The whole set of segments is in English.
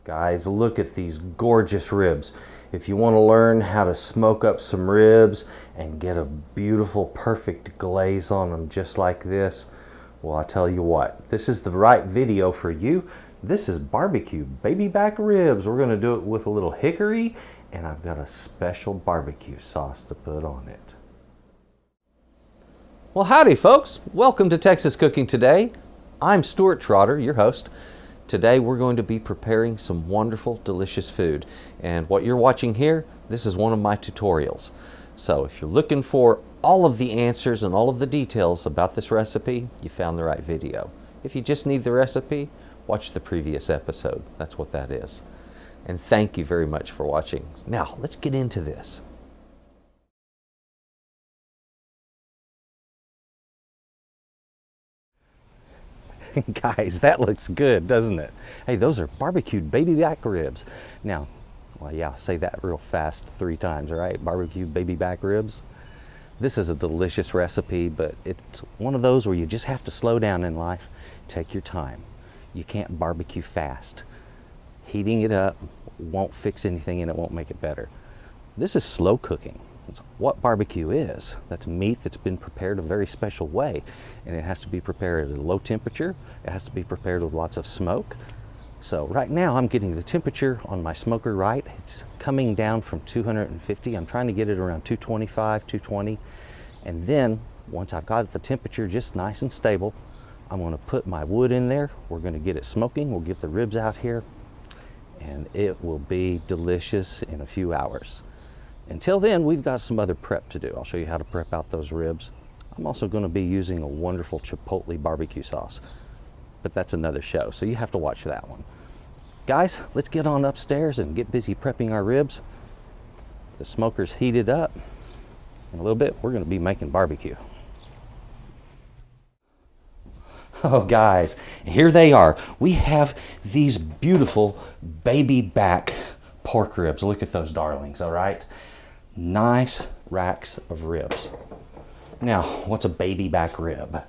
Guys, look at these gorgeous ribs. If you want to learn how to smoke up some ribs and get a beautiful, perfect glaze on them just like this, well, I tell you what, this is the right video for you. This is BBQ Baby Back Ribs. We're going to do it with a little hickory, and I've got a special barbecue sauce to put on it. Well, howdy folks. Welcome to Texas Cooking Today. I'm Stuart Trotter, your host. Today we're going to be preparing some wonderful, delicious food. And what you're watching here, this is one of my tutorials. So if you're looking for all of the answers and all of the details about this recipe, you found the right video. If you just need the recipe, watch the previous episode. That's what that is. And thank you very much for watching. Now, let's get into this. Guys, that looks good, doesn't it? Hey, those are barbecued baby back ribs. Now, well, yeah, say that real fast 3 times, all right? Barbecued baby back ribs. This is a delicious recipe, but it's one of those where you just have to slow down in life. Take your time. You can't barbecue fast. Heating it up won't fix anything and it won't make it better. This is slow cooking. It's what barbecue is. That's meat that's been prepared a very special way, and it has to be prepared at a low temperature. It has to be prepared with lots of smoke. So right now I'm getting the temperature on my smoker right. It's coming down from 250. I'm trying to get it around 225, 220. And then once I've got the temperature just nice and stable, I'm going to put my wood in there. We're going to get it smoking. We'll get the ribs out here, and it will be delicious in a few hours. Until then, we've got some other prep to do. I'll show you how to prep out those ribs. I'm also going to be using a wonderful chipotle barbecue sauce, but that's another show, so you have to watch that one. Guys, let's get on upstairs and get busy prepping our ribs. The smoker's heated up. In a little bit, we're going to be making barbecue. Oh guys, here they are. We have these beautiful baby back pork ribs. Look at those darlings, all right? Nice racks of ribs. Now, what's a baby back rib?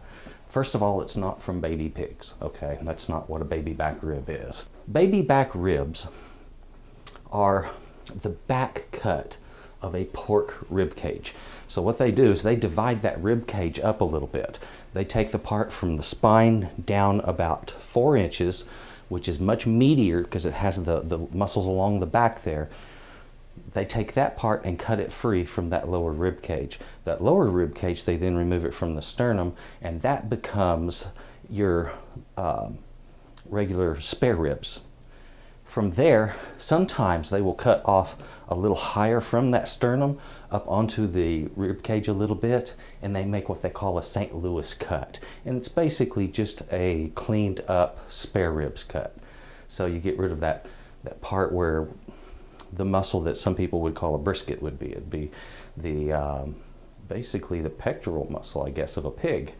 First of all, it's not from baby pigs, okay? That's not what a baby back rib is. Baby back ribs are the back cut of a pork rib cage. So what they do is they divide that rib cage up a little bit. They take the part from the spine down about 4 inches, which is much meatier because it has the muscles along the back there. They take that part and cut it free from that lower rib cage. That lower rib cage, they then remove it from the sternum, and that becomes your regular spare ribs. From there, sometimes they will cut off a little higher from that sternum up onto the rib cage a little bit, and they make what they call a St. Louis cut. And it's basically just a cleaned up spare ribs cut. So you get rid of that part where the muscle that some people would call a brisket would be. It'd be the basically the pectoral muscle, I guess, of a pig.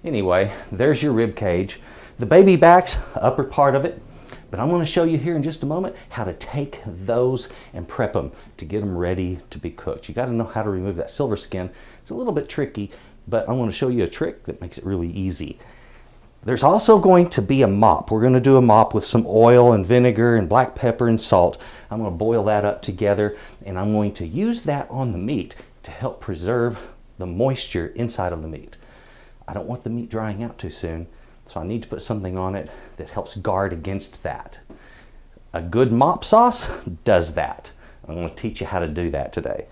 Anyway, there's your rib cage. The baby back's upper part of it. But I'm going to show you here in just a moment how to take those and prep them to get them ready to be cooked. You got to know how to remove that silver skin. It's a little bit tricky, but I'm going to show you a trick that makes it really easy. There's also going to be a mop. We're going to do a mop with some oil and vinegar and black pepper and salt. I'm going to boil that up together, and I'm going to use that on the meat to help preserve the moisture inside of the meat. I don't want the meat drying out too soon, so I need to put something on it that helps guard against that. A good mop sauce does that. I'm going to teach you how to do that today.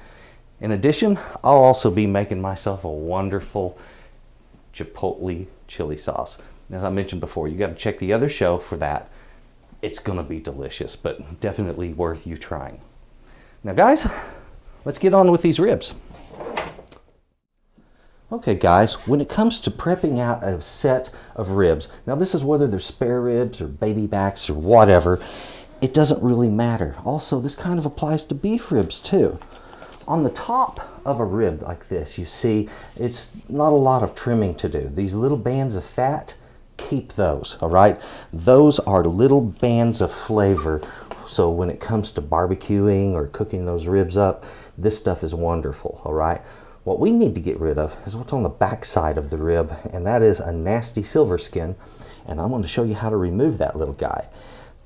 In addition, I'll also be making myself a wonderful chipotle chili sauce. As I mentioned before, you got to check the other show for that. It's going to be delicious, but definitely worth you trying. Now guys, let's get on with these ribs. Okay guys, when it comes to prepping out a set of ribs, now this is whether they're spare ribs or baby backs or whatever, it doesn't really matter. Also, this kind of applies to beef ribs too. On the top of a rib like this, you see it's not a lot of trimming to do. These little bands of fat, keep those, all right? Those are little bands of flavor. So when it comes to barbecuing or cooking those ribs up, this stuff is wonderful, all right? What we need to get rid of is what's on the back side of the rib, and that is a nasty silver skin, and I'm going to show you how to remove that little guy.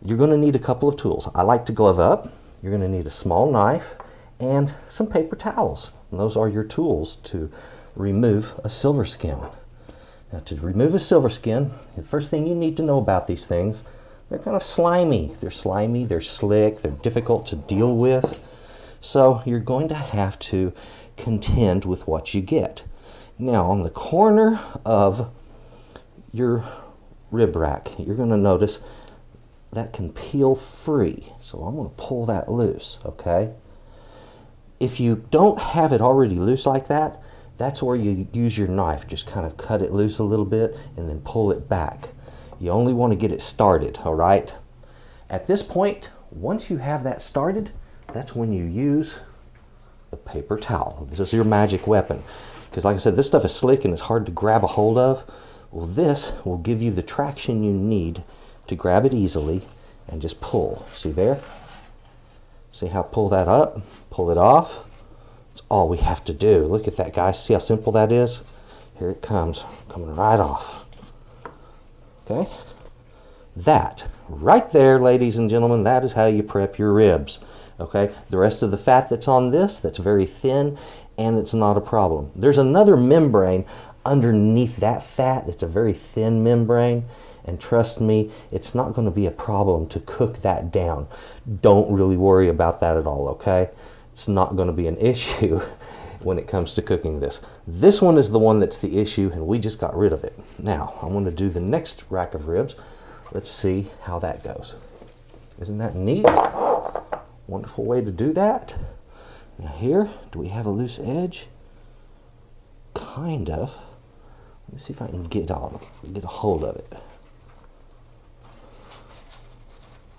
You're going to need a couple of tools. I like to glove up. You're going to need a small knife and some paper towels. And those are your tools to remove a silver skin. Now, to remove a silver skin, the first thing you need to know about these things, they're kind of slimy. They're slimy, they're slick, they're difficult to deal with. So you're going to have to contend with what you get. Now, on the corner of your rib rack, you're going to notice that can peel free. So I'm going to pull that loose, okay? If you don't have it already loose like that, that's where you use your knife. Just kind of cut it loose a little bit and then pull it back. You only want to get it started, all right? At this point, once you have that started, that's when you use the paper towel. This is your magic weapon. Because like I said, this stuff is slick and it's hard to grab a hold of. Well, this will give you the traction you need to grab it easily and just pull. See there? See how I pull that up, pull it off? That's all we have to do. Look at that, guys. See how simple that is? Here it comes, coming right off. Okay? That, right there, ladies and gentlemen, that is how you prep your ribs. Okay? The rest of the fat that's on this, that's very thin, and it's not a problem. There's another membrane underneath that fat. It's a very thin membrane. And trust me, it's not going to be a problem to cook that down. Don't really worry about that at all, okay? It's not going to be an issue when it comes to cooking this. This one is the one that's the issue, and we just got rid of it. Now, I want to do the next rack of ribs. Let's see how that goes. Isn't that neat? Wonderful way to do that. Now here, do we have a loose edge? Kind of. Let me see if I can get a hold of it.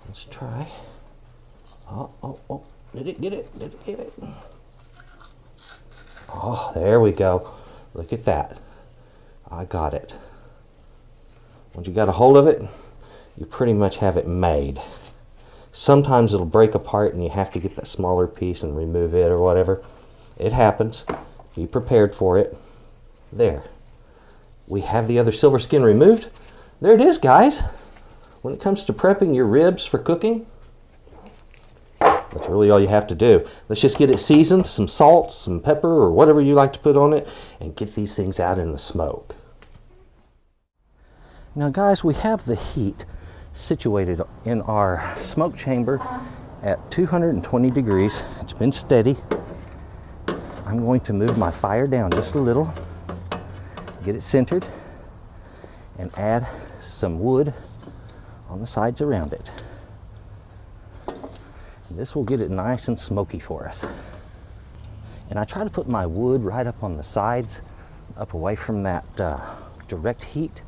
Let's try. Oh, did it get it? Did it get it? Oh, there we go. Look at that. I got it. Once you got a hold of it, you pretty much have it made. Sometimes it'll break apart and you have to get that smaller piece and remove it or whatever. It happens. Be prepared for it. There. We have the other silver skin removed. There it is, guys. When it comes to prepping your ribs for cooking, that's really all you have to do. Let's just get it seasoned, some salt, some pepper, or whatever you like to put on it, and get these things out in the smoke. Now, guys, we have the heat situated in our smoke chamber at 220 degrees. It's been steady. I'm going to move my fire down just a little, get it centered, and add some wood on the sides around it. This will get it nice and smoky for us. And I try to put my wood right up on the sides, up away from that direct heat.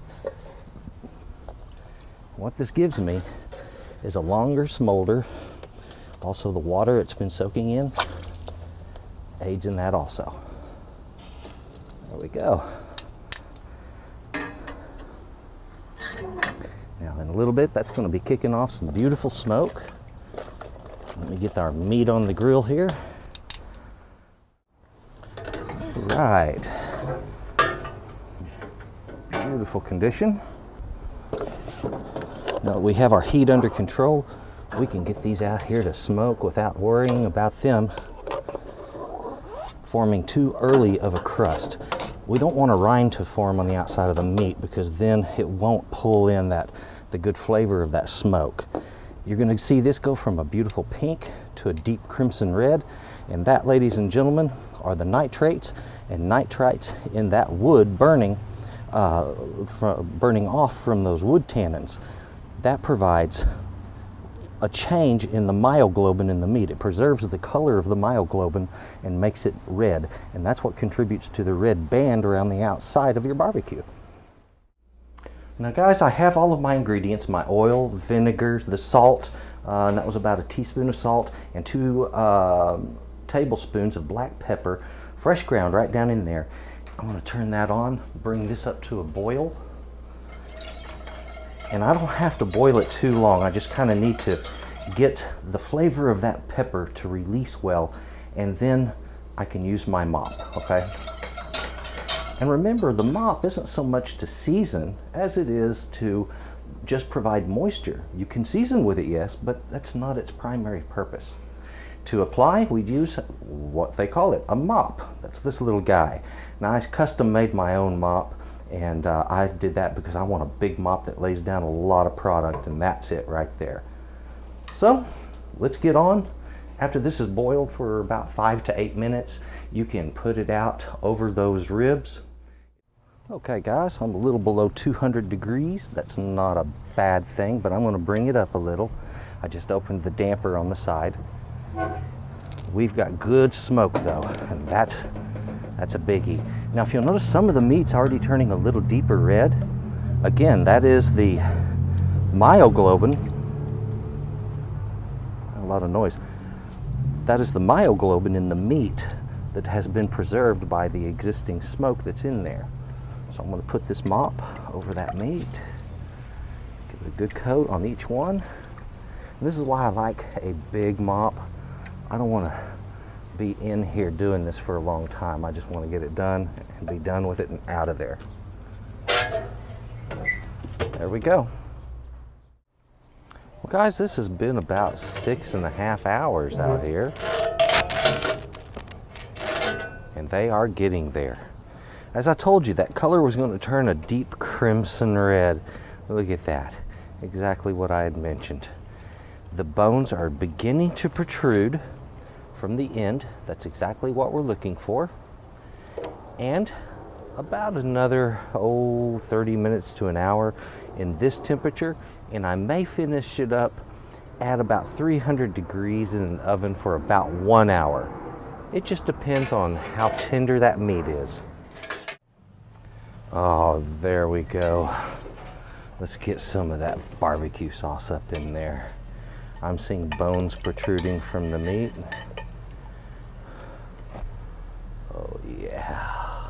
What this gives me is a longer smolder. Also, the water it's been soaking in aids in that also. There we go. Now in a little bit, that's going to be kicking off some beautiful smoke. Let me get our meat on the grill here. Right. Beautiful condition. Now that we have our heat under control, we can get these out here to smoke without worrying about them forming too early of a crust. We don't want a rind to form on the outside of the meat because then it won't pull in the good flavor of that smoke. You're going to see this go from a beautiful pink to a deep crimson red, and that, ladies and gentlemen, are the nitrates and nitrites in that wood burning off from those wood tannins. That provides a change in the myoglobin in the meat. It preserves the color of the myoglobin and makes it red, and that's what contributes to the red band around the outside of your barbecue. Now, guys, I have all of my ingredients, my oil, vinegar, the salt, and that was about a teaspoon of salt, and 2 tablespoons of black pepper, fresh ground right down in there. I'm going to turn that on, bring this up to a boil. And I don't have to boil it too long. I just kind of need to get the flavor of that pepper to release well, and then I can use my mop, okay? And remember, the mop isn't so much to season as it is to just provide moisture. You can season with it, yes, but that's not its primary purpose. To apply, we use what they call it, a mop. That's this little guy. Now, I custom made my own mop, and I did that because I want a big mop that lays down a lot of product, and that's it right there. So, let's get on. After this is boiled for about 5 to 8 minutes, you can put it out over those ribs. Okay guys, I'm a little below 200 degrees. That's not a bad thing, but I'm going to bring it up a little. I just opened the damper on the side. We've got good smoke though, and that's a biggie. Now if you'll notice, some of the meat's already turning a little deeper red. Again, that is the myoglobin. A lot of noise. That is the myoglobin in the meat that has been preserved by the existing smoke that's in there. So I'm going to put this mop over that meat, give it a good coat on each one. And this is why I like a big mop. I don't want to be in here doing this for a long time. I just want to get it done and be done with it and out of there. There we go. Well guys, this has been about 6.5 hours out here. And they are getting there. As I told you, that color was going to turn a deep crimson red. Look at that. Exactly what I had mentioned. The bones are beginning to protrude from the end. That's exactly what we're looking for. And about another 30 minutes to an hour in this temperature, and I may finish it up at about 300 degrees in an oven for about 1 hour. It just depends on how tender that meat is. Oh, there we go. Let's get some of that barbecue sauce up in there. I'm seeing bones protruding from the meat. Oh yeah.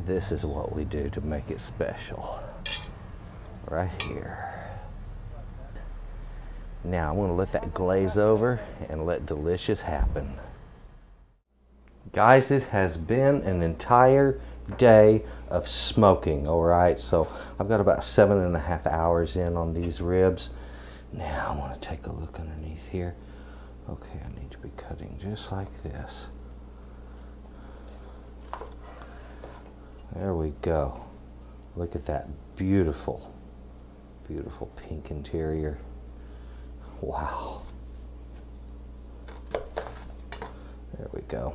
This is what we do to make it special. Right here. Now I'm going to let that glaze over and let delicious happen. Guys, it has been an entire day of smoking, all right? So I've got about 7.5 hours in on these ribs. Now I want to take a look underneath here. Okay, I need to be cutting just like this. There we go. Look at that beautiful, beautiful pink interior. Wow. There we go.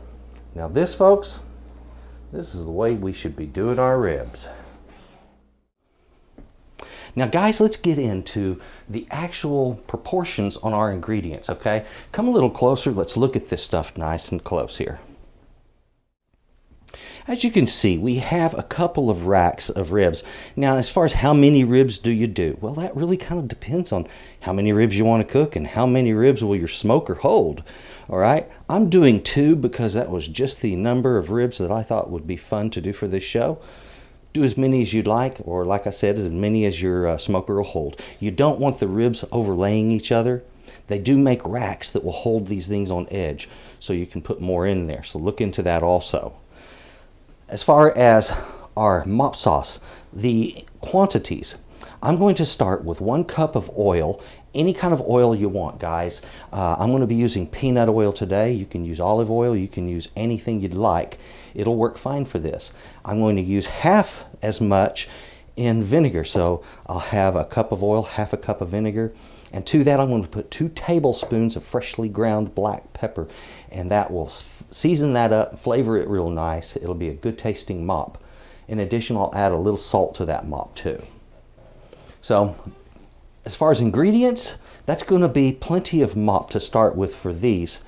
Now this, folks, this is the way we should be doing our ribs. Now guys, let's get into the actual proportions on our ingredients, okay? Come a little closer, let's look at this stuff nice and close here. As you can see, we have a couple of racks of ribs. Now, as far as how many ribs do you do? Well, that really kind of depends on how many ribs you want to cook and how many ribs will your smoker hold. All right, I'm doing 2 because that was just the number of ribs that I thought would be fun to do for this show. Do as many as you'd like, or like I said, as many as your smoker will hold. You don't want the ribs overlaying each other. They do make racks that will hold these things on edge, so you can put more in there. So look into that also. As far as our mop sauce, the quantities, I'm going to start with 1 cup of oil, any kind of oil you want, guys. I'm going to be using peanut oil today. You can use olive oil, you can use anything you'd like. It'll work fine for this. I'm going to use half as much in vinegar, so I'll have a cup of oil, half a cup of vinegar, and to that I'm going to put 2 tablespoons of freshly ground black pepper, and that will season that up, flavor it real nice. It'll be a good tasting mop. In addition, I'll add a little salt to that mop too. So as far as ingredients, that's going to be plenty of mop to start with for these.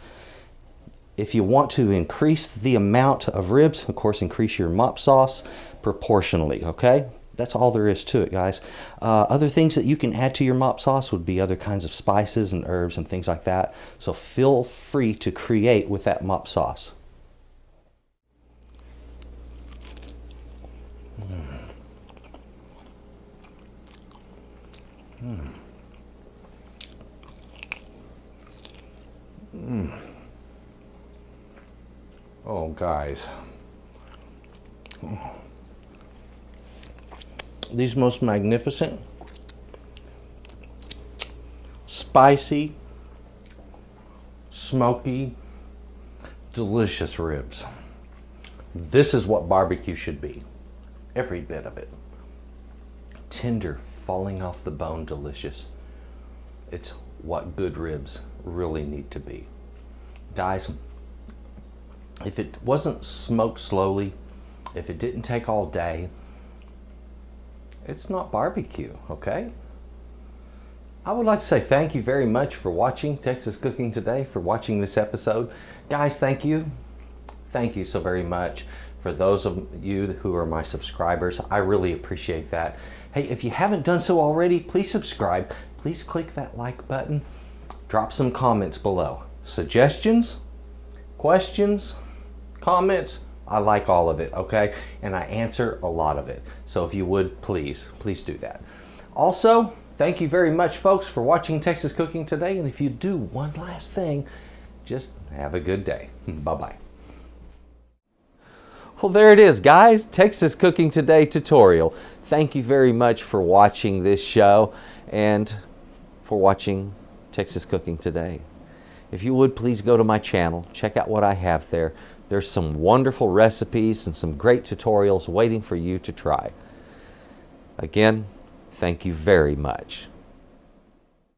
If you want to increase the amount of ribs, of course, increase your mop sauce proportionally, okay? That's all there is to it, guys. Other things that you can add to your mop sauce would be other kinds of spices and herbs and things like that. So feel free to create with that mop sauce. Oh, guys. these most magnificent, spicy, smoky, delicious ribs. This is what barbecue should be. Every bit of it. Tender, falling off the bone, delicious. It's what good ribs really need to be. Guys, if it wasn't smoked slowly, if it didn't take all day, it's not barbecue, okay? I would like to say thank you very much for watching Texas Cooking Today, for watching this episode. Guys, thank you. Thank you so very much. For those of you who are my subscribers, I really appreciate that. Hey, if you haven't done so already, please subscribe. Please click that like button. Drop some comments below. Suggestions, questions, comments, I like all of it, okay? And I answer a lot of it. So if you would, please do that. Also, thank you very much, folks, for watching Texas Cooking Today. And if you do one last thing, just have a good day. Bye-bye. Well, there it is, guys. Texas Cooking Today tutorial. Thank you very much for watching this show and for watching Texas Cooking Today. If you would, please go to my channel. Check out what I have there. There's some wonderful recipes and some great tutorials waiting for you to try. Again, thank you very much.